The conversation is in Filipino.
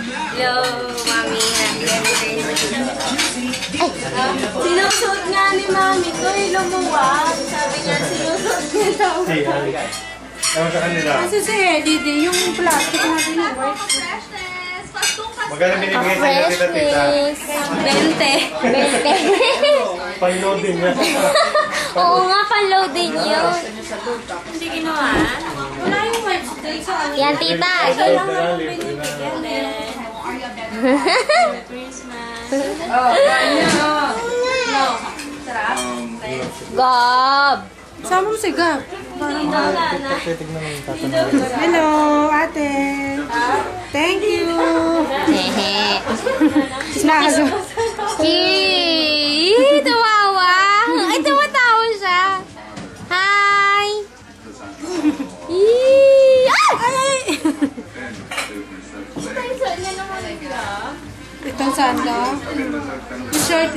Hello, Mami. Happy anniversary. Sinusuot nga ni Mami ko, lumuwag. Sabi niya, sinusuot niya daw. Ewan sa kanila. Kasi si Eddie, yung plastic natin yung white. Magkano binibigay sa inyo kita, tita? 20. Pan-loading niya. Oo nga, pan-loading yun. Hindi ginawa. Wala yung white. Yan, tita. Christmas. Gob! Sama mo si Gab. Hello, ate. Thank you. Hehe. Nakaso. Tawawa. Ay, tumatawa siya. Hi! Ay! Itong sanda. Short.